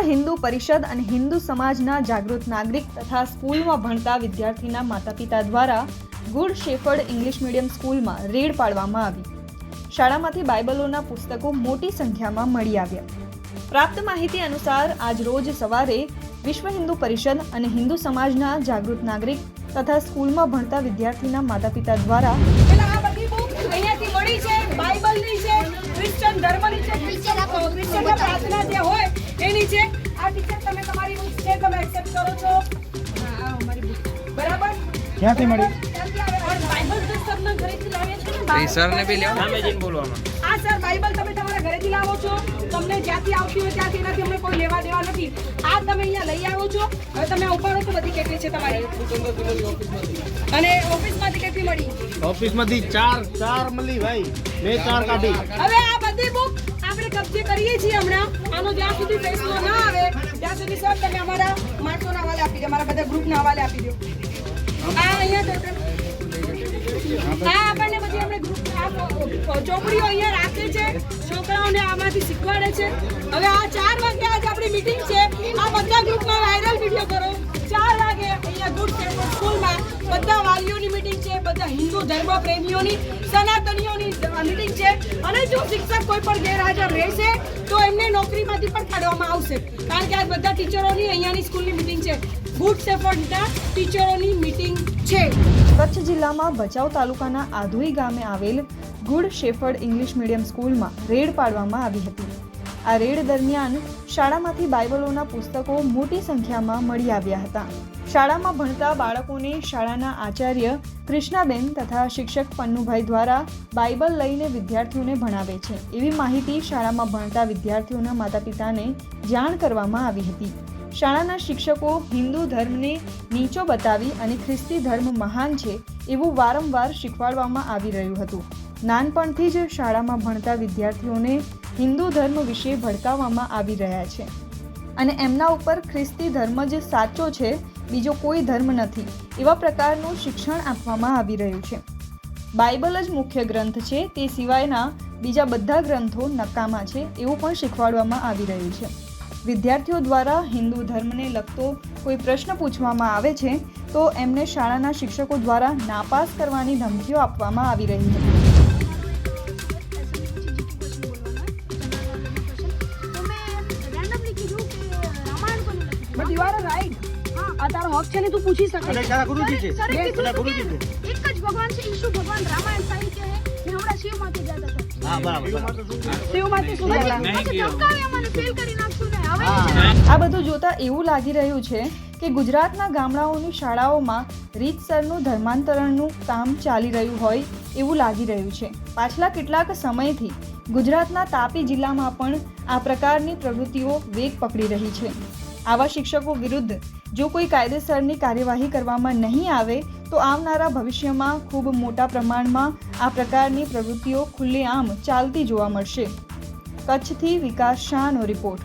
વિશ્વ હિન્દુ પરિષદ અને હિન્દુ સમાજના જાગૃત નાગરિક તથા સ્કૂલમાં ભણતા વિદ્યાર્થીના માતાપિતા દ્વારા ગુડ શેફર્ડ ઇંગ્લિશ મીડિયમ સ્કૂલમાં રેડ પાડવામાં આવી. શાળામાંથી બાઇબલોના પુસ્તકો મોટી સંખ્યામાં મળી આવ્યા. પ્રાપ્ત માહિતી અનુસાર આજ રોજ સવારે વિશ્વ હિન્દુ પરિષદ અને હિન્દુ સમાજના જાગૃત નાગરિક તથા સ્કૂલમાં ભણતા વિદ્યાર્થીના માતાપિતા દ્વારા અહીંયાથી મળી છે, બાઇબલની છે, ક્રિશ્ચન ધર્મની છે, ક્રિશ્ચનના પ્રાર્થના જે હોય એની છે. આ ટીચર તમે તમારી બુક છે તમે એક્સેપ્ટ કરો છો? હા, અમારી બુક બરાબર. ક્યાંથી મળી? બાઇબલ તો તમને ઘરેથી લાવ્યા છે ને? સરને બી લેવા સામે જઈને બોલવામાં. આ સર બાઇબલ તમે તમારા ઘરેથી લાવો છો, તમને જ્યાંથી આવતી હોય ત્યાંથી એનાથી અમને કોઈ લેવા દેવા નથી. આ તમે અહીંયા લઈ આવો છો. હવે તમે ઉપાડો તો બધી કેટલી છે તમારી? અને ઓફિસમાંથી કેટલી મળી? ઓફિસમાંથી ચાર મળી ભાઈ, 2 4 કાઢી. હવે આ બધી બુક આપણે કબજે કરીએ છીએ હમણાં. આનો જ્યાં સુધી ફેસલો ના આવે ત્યાં સુધી સર તમે અમારા માણસોના હવાલે આપી દો, અમારા બધા ગ્રુપના હવાલે આપી દો. આ અહીંયા આ આપણને બધી આપણે ગ્રુપ ચોપડીઓ અહીંયા રાખે છે, છોકરાઓને આમાંથી શીખવાડે છે. હવે આ 4 વાગે આજે આપણી મીટિંગ છે. આ બધા ગ્રુપમાં વાયરલ વિડીયો કરો. 4 વાગે અહીંયા ગુડ શેફર્ડ સ્કૂલમાં બધા વાલીઓની મીટિંગ છે, બધા હિન્દુ ધર્મ પ્રેમીઓની, સનાતનીઓની મીટિંગ છે. અને જો શિક્ષક કોઈ પણ ગેરહાજર રહેશે તો એમને નોકરીમાંથી પણ કાઢવામાં આવશે. કારણ કે આ બધા ટીચરોની અહીંયાની સ્કૂલની મીટિંગ છે. ગુડ શેફર્ડના ટીચરોની મીટિંગ છે. કચ્છ જિલ્લામાં ભચાઉ તાલુકાના આધોઈ ગામે આવેલ ગુડ શેફર્ડ ઇંગ્લિશ મીડિયમ સ્કૂલમાં રેડ પાડવામાં આવી હતી. આ રેડ દરમિયાન શાળામાંથી બાઇબલોના પુસ્તકો મોટી સંખ્યામાં મળી આવ્યા હતા. શાળામાં ભણતા બાળકોને શાળાના આચાર્ય કૃષ્ણાબેન તથા શિક્ષક પન્નુભાઈ દ્વારા બાઇબલ લઈને વિદ્યાર્થીઓને ભણાવે છે એવી માહિતી શાળામાં ભણતા વિદ્યાર્થીઓના માતાપિતાને જાણ કરવામાં આવી હતી. શાળાના શિક્ષકો હિન્દુ ધર્મને નીચો બતાવી અને ખ્રિસ્તી ધર્મ મહાન છે એવું વારંવાર શીખવાડવામાં આવી રહ્યું હતું. નાનપણથી જ શાળામાં ભણતા વિદ્યાર્થીઓને હિન્દુ ધર્મ વિશે ભડકાવવામાં આવી રહ્યા છે અને એમના ઉપર ખ્રિસ્તી ધર્મ જ સાચો છે, બીજો કોઈ ધર્મ નથી એવા પ્રકારનું શિક્ષણ આપવામાં આવી રહ્યું છે. બાઇબલ જ મુખ્ય ગ્રંથ છે, તે સિવાયના બીજા બધા ગ્રંથો નકામા છે એવું પણ શીખવાડવામાં આવી રહ્યું છે. વિદ્યાર્થીઓ દ્વારા હિન્દુ ધર્મને લગતો કોઈ પ્રશ્ન પૂછવામાં આવે છે તો એમને શાળાના શિક્ષકો દ્વારા નાપાસ કરવાની ધમકીઓ આપવામાં આવી રહી હતી. But you are right. આ તારો હક છે ને, તું પૂછી શકે. અને તારા ગુરુજી છે. ગુરુજી છે. એક જ ભગવાન છે, ઈસુ ભગવાન. રામાયણ સાહિત્ય હે ને હમણાં શિવ માટે જતા હતા. હા બરાબર. શિવમાંથી શું પછી ધમકાવે અમને ફેલ કરી નાખશું ને. હવે આ બધું જોતા એવું લાગી રહ્યું છે કે ગુજરાતના ગામડાઓની શાળાઓમાં રીતસરનું ધર્માંતરણનું કામ ચાલી રહ્યું હોય એવું લાગી રહ્યું છે. પાછલા કેટલાક સમયથી ગુજરાતના તાપી જિલ્લામાં પણ આ પ્રકારની પ્રવૃત્તિઓ વેગ પકડી રહી છે. આવા શિક્ષકો વિરુદ્ધ જો કોઈ કાયદેસરની કાર્યવાહી કરવામાં નહીં આવે તો આવનારા ભવિષ્યમાં ખૂબ મોટા પ્રમાણમાં આ પ્રકારની પ્રવૃત્તિઓ ખુલ્લેઆમ ચાલતી જોવા મળશે. કચ્છથી વિકાસ શાહનો રિપોર્ટ.